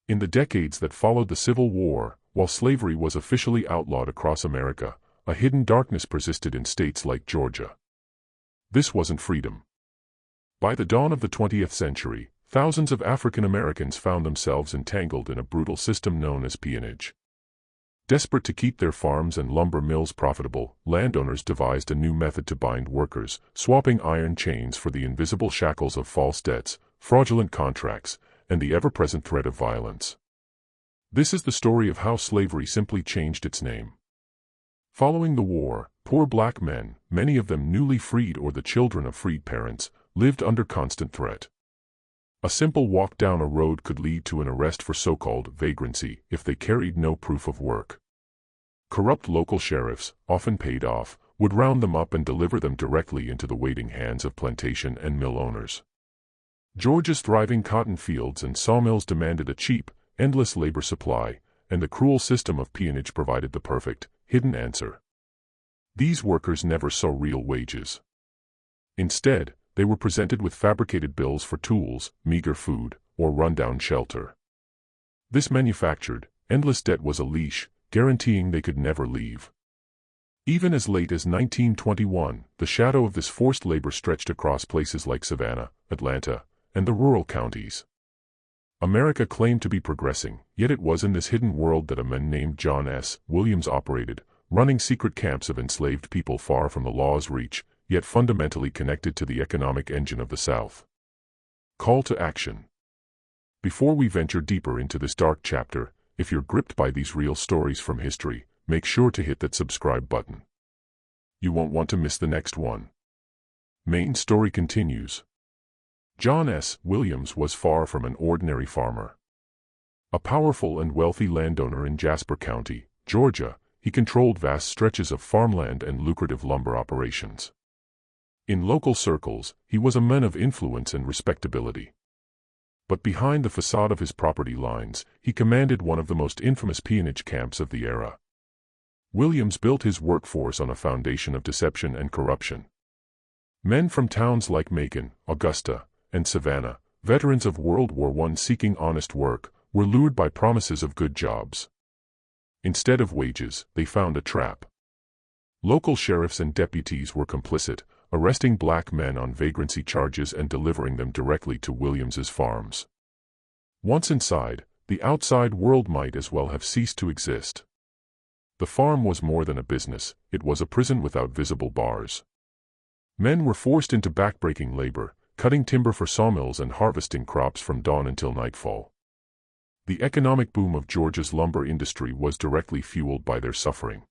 In the decades that followed the Civil War, while slavery was officially outlawed across America, a hidden darkness persisted in states like Georgia. This wasn't freedom. By the dawn of the 20th century, thousands of African Americans found themselves entangled in a brutal system known as peonage. Desperate to keep their farms and lumber mills profitable, landowners devised a new method to bind workers, swapping iron chains for the invisible shackles of false debts, fraudulent contracts, and the ever-present threat of violence. This is the story of how slavery simply changed its name. Following the war, poor black men, many of them newly freed or the children of freed parents, lived under constant threat. A simple walk down a road could lead to an arrest for so-called vagrancy if they carried no proof of work. Corrupt local sheriffs, often paid off, would round them up and deliver them directly into the waiting hands of plantation and mill owners. Georgia's thriving cotton fields and sawmills demanded a cheap, endless labor supply, and the cruel system of peonage provided the perfect, hidden answer. These workers never saw real wages. Instead, they were presented with fabricated bills for tools, meager food, or rundown shelter. This manufactured, endless debt was a leash, guaranteeing they could never leave. Even as late as 1921, the shadow of this forced labor stretched across places like Savannah, Atlanta, and the rural counties. America claimed to be progressing, yet it was in this hidden world that a man named JohnSWilliams operated, running secret camps of enslaved people far from the law's reach, yet fundamentally connected to the economic engine of the South. Call to action. Before we venture deeper into this dark chapter, if you're gripped by these real stories from history, make sure to hit that subscribe button. You won't want to miss the next one. Main story continues. JohnSWilliams was far from an ordinary farmer. A powerful and wealthy landowner in Jasper County, Georgia, he controlled vast stretches of farmland and lucrative lumber operations. In local circles, he was a man of influence and respectability. But behind the facade of his property lines, he commanded one of the most infamous peonage camps of the era. Williams built his workforce on a foundation of deception and corruption. Men from towns like Macon, Augusta, and Savannah, veterans of World War I seeking honest work, were lured by promises of good jobs. Instead of wages, they found a trap. Local sheriffs and deputies were complicit, arresting black men on vagrancy charges and delivering them directly to Williams's farms. Once inside, the outside world might as well have ceased to exist. The farm was more than a business, it was a prison without visible bars. Men were forced into backbreaking labor, cutting timber for sawmills and harvesting crops from dawn until nightfall. The economic boom of Georgia's lumber industry was directly fueled by their suffering.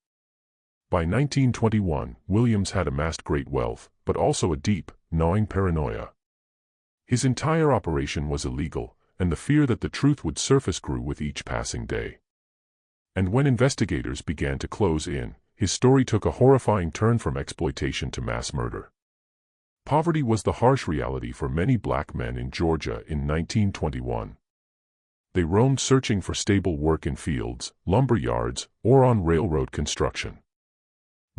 By 1921, Williams had amassed great wealth, but also a deep, gnawing paranoia. His entire operation was illegal, and the fear that the truth would surface grew with each passing day. And when investigators began to close in, his story took a horrifying turn from exploitation to mass murder. Poverty was the harsh reality for many black men in Georgia in 1921. They roamed searching for stable work in fields, lumber yards, or on railroad construction.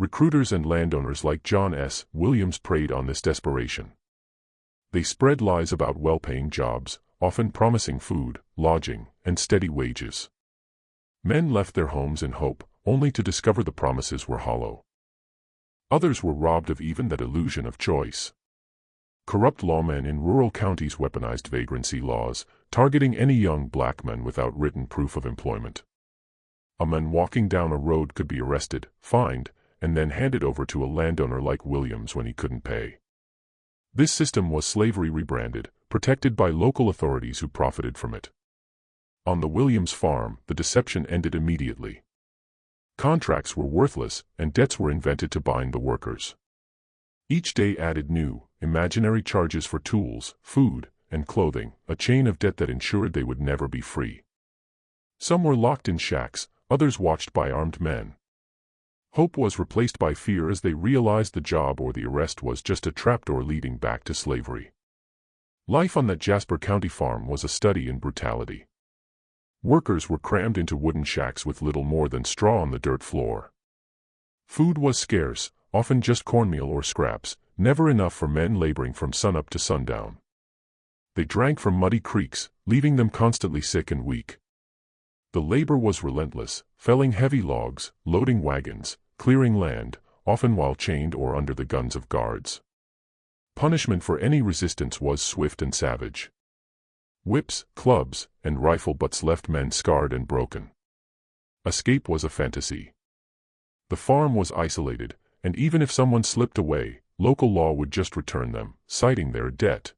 Recruiters and landowners like JohnSWilliams preyed on this desperation. They spread lies about well-paying jobs, often promising food, lodging, and steady wages. Men left their homes in hope, only to discover the promises were hollow. Others were robbed of even that illusion of choice. Corrupt lawmen in rural counties weaponized vagrancy laws, targeting any young black man without written proof of employment. A man walking down a road could be arrested, fined, and then handed over to a landowner like Williams when he couldn't pay. This system was slavery rebranded, protected by local authorities who profited from it. On the Williams farm, the deception ended immediately. Contracts were worthless, and debts were invented to bind the workers. Each day added new, imaginary charges for tools, food, and clothing, a chain of debt that ensured they would never be free. Some were locked in shacks, others watched by armed men. Hope was replaced by fear as they realized the job or the arrest was just a trapdoor leading back to slavery. Life on that Jasper County farm was a study in brutality. Workers were crammed into wooden shacks with little more than straw on the dirt floor. Food was scarce, often just cornmeal or scraps, never enough for men laboring from sunup to sundown. They drank from muddy creeks, leaving them constantly sick and weak. The labor was relentless, felling heavy logs, loading wagons, clearing land, often while chained or under the guns of guards. Punishment for any resistance was swift and savage. Whips, clubs, and rifle butts left men scarred and broken. Escape was a fantasy. The farm was isolated, and even if someone slipped away, local law would just return them, citing their debt.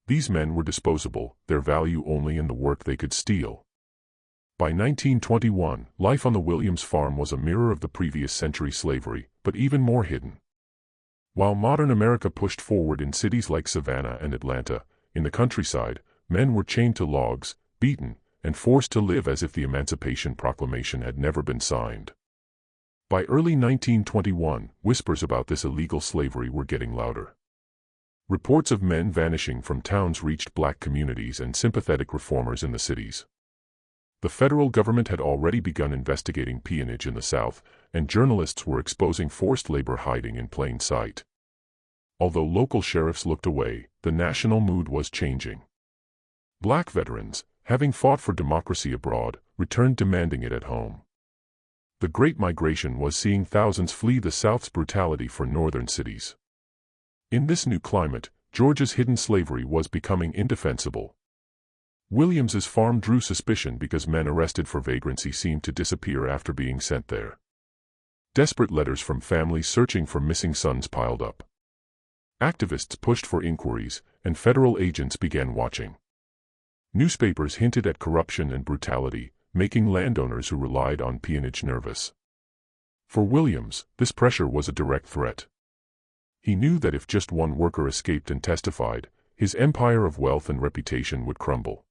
These men were disposable, their value only in the work they could steal. By 1921, life on the Williams farm was a mirror of the previous century's slavery, but even more hidden. While modern America pushed forward in cities like Savannah and Atlanta, in the countryside, men were chained to logs, beaten, and forced to live as if the Emancipation Proclamation had never been signed. By early 1921, whispers about this illegal slavery were getting louder. Reports of men vanishing from towns reached black communities and sympathetic reformers in the cities. The federal government had already begun investigating peonage in the South, and journalists were exposing forced labor hiding in plain sight. Although local sheriffs looked away, the national mood was changing. Black veterans, having fought for democracy abroad, returned demanding it at home. The Great Migration was seeing thousands flee the South's brutality for northern cities. In this new climate, Georgia's hidden slavery was becoming indefensible. Williams's farm drew suspicion because men arrested for vagrancy seemed to disappear after being sent there. Desperate letters from families searching for missing sons piled up. Activists pushed for inquiries, and federal agents began watching. Newspapers hinted at corruption and brutality, making landowners who relied on peonage nervous. For Williams, this pressure was a direct threat. He knew that if just one worker escaped and testified, his empire of wealth and reputation would crumble.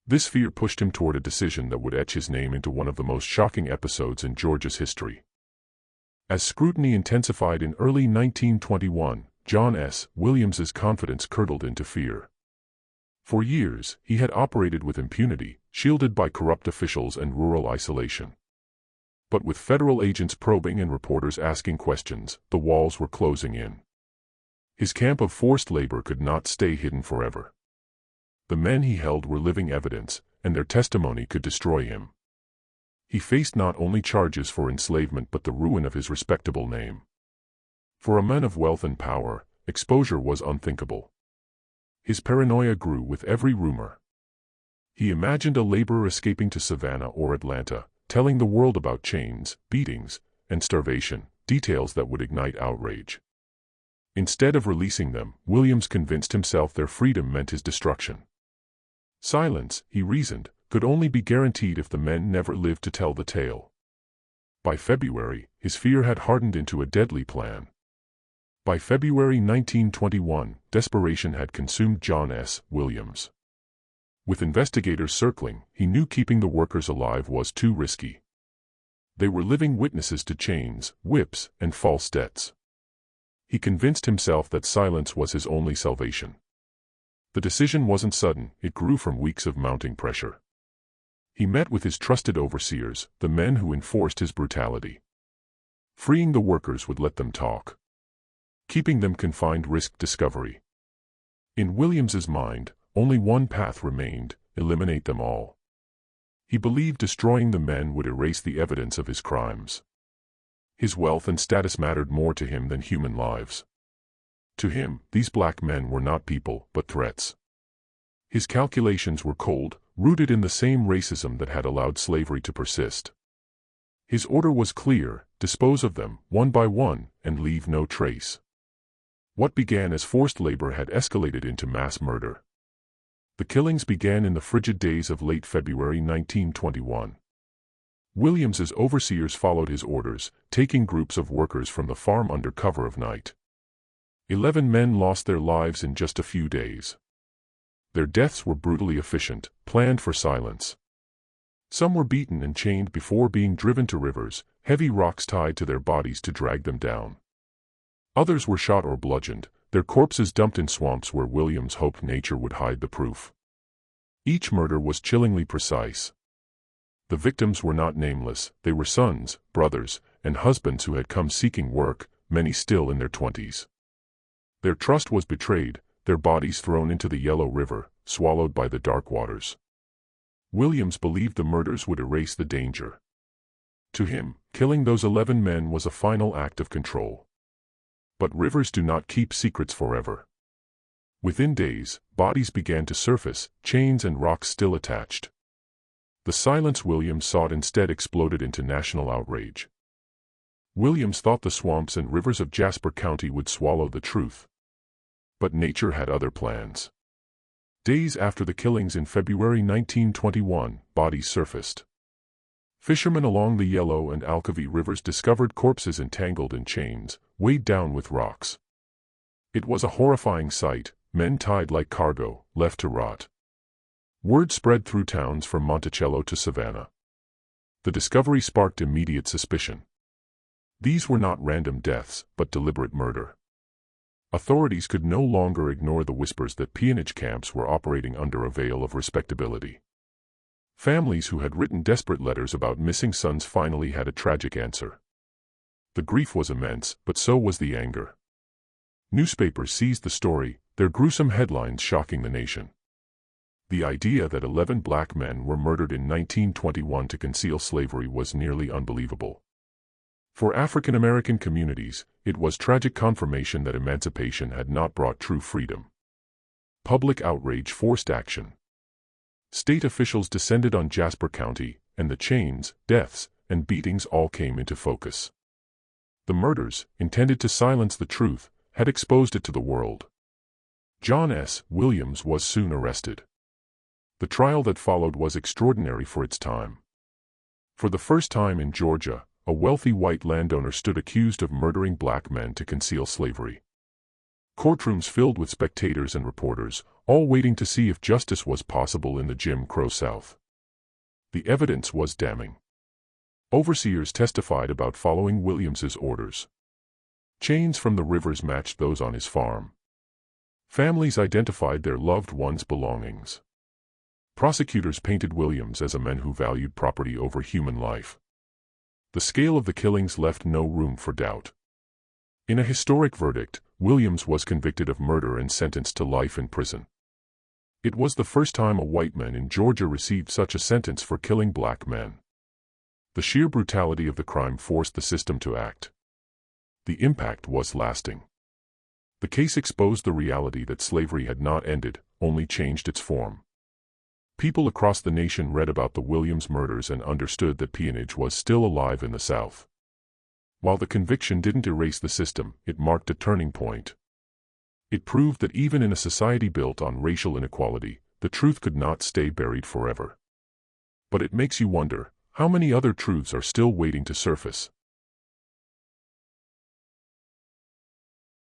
This fear pushed him toward a decision that would etch his name into one of the most shocking episodes in Georgia's history. As scrutiny intensified in early 1921, JohnSWilliams's confidence curdled into fear. For years, he had operated with impunity, shielded by corrupt officials and rural isolation. But with federal agents probing and reporters asking questions, the walls were closing in. His camp of forced labor could not stay hidden forever. The men he held were living evidence, and their testimony could destroy him. He faced not only charges for enslavement but the ruin of his respectable name. For a man of wealth and power, exposure was unthinkable. His paranoia grew with every rumor. He imagined a laborer escaping to Savannah or Atlanta, telling the world about chains, beatings, and starvation, details that would ignite outrage. Instead of releasing them, Williams convinced himself their freedom meant his destruction. Silence, he reasoned, could only be guaranteed if the men never lived to tell the tale. By February, his fear had hardened into a deadly plan. By February 1921, desperation had consumed JohnSWilliams. With investigators circling, he knew keeping the workers alive was too risky. They were living witnesses to chains, whips, and false debts. He convinced himself that silence was his only salvation. The decision wasn't sudden, it grew from weeks of mounting pressure. He met with his trusted overseers, the men who enforced his brutality. Freeing the workers would let them talk. Keeping them confined risked discovery. In Williams's mind, only one path remained: eliminate them all. He believed destroying the men would erase the evidence of his crimes. His wealth and status mattered more to him than human lives. To him, these black men were not people, but threats. His calculations were cold, rooted in the same racism that had allowed slavery to persist. His order was clear: dispose of them, one by one, and leave no trace. What began as forced labor had escalated into mass murder. The killings began in the frigid days of late February 1921. Williams's overseers followed his orders, taking groups of workers from the farm under cover of night. 11 men lost their lives in just a few days. Their deaths were brutally efficient, planned for silence. Some were beaten and chained before being driven to rivers, heavy rocks tied to their bodies to drag them down. Others were shot or bludgeoned, their corpses dumped in swamps where Williams hoped nature would hide the proof. Each murder was chillingly precise. The victims were not nameless, they were sons, brothers, and husbands who had come seeking work, many still in their 20s. Their trust was betrayed, their bodies thrown into the Yellow River, swallowed by the dark waters. Williams believed the murders would erase the danger. To him, killing those 11 men was a final act of control. But rivers do not keep secrets forever. Within days, bodies began to surface, chains and rocks still attached. The silence Williams sought instead exploded into national outrage. Williams thought the swamps and rivers of Jasper County would swallow the truth. But nature had other plans. Days after the killings in February 1921, bodies surfaced. Fishermen along the Yellow and Alcovy rivers discovered corpses entangled in chains, weighed down with rocks. It was a horrifying sight, men tied like cargo, left to rot. Word spread through towns from Monticello to Savannah. The discovery sparked immediate suspicion. These were not random deaths, but deliberate murder. Authorities could no longer ignore the whispers that peonage camps were operating under a veil of respectability. Families who had written desperate letters about missing sons finally had a tragic answer. The grief was immense, but so was the anger. Newspapers seized the story, their gruesome headlines shocking the nation. The idea that 11 black men were murdered in 1921 to conceal slavery was nearly unbelievable. For African American communities, it was tragic confirmation that emancipation had not brought true freedom. Public outrage forced action. State officials descended on Jasper County, and the chains, deaths, and beatings all came into focus. The murders, intended to silence the truth, had exposed it to the world. JohnSWilliams was soon arrested. The trial that followed was extraordinary for its time. For the first time in Georgia, a wealthy white landowner stood accused of murdering black men to conceal slavery. Courtrooms filled with spectators and reporters, all waiting to see if justice was possible in the Jim Crow South. The evidence was damning. Overseers testified about following Williams's orders. Chains from the rivers matched those on his farm. Families identified their loved ones' belongings. Prosecutors painted Williams as a man who valued property over human life. The scale of the killings left no room for doubt. In a historic verdict, Williams was convicted of murder and sentenced to life in prison. It was the first time a white man in Georgia received such a sentence for killing black men. The sheer brutality of the crime forced the system to act. The impact was lasting. The case exposed the reality that slavery had not ended, only changed its form. People across the nation read about the Williams murders and understood that peonage was still alive in the South. While the conviction didn't erase the system, it marked a turning point. It proved that even in a society built on racial inequality, the truth could not stay buried forever. But it makes you wonder, how many other truths are still waiting to surface?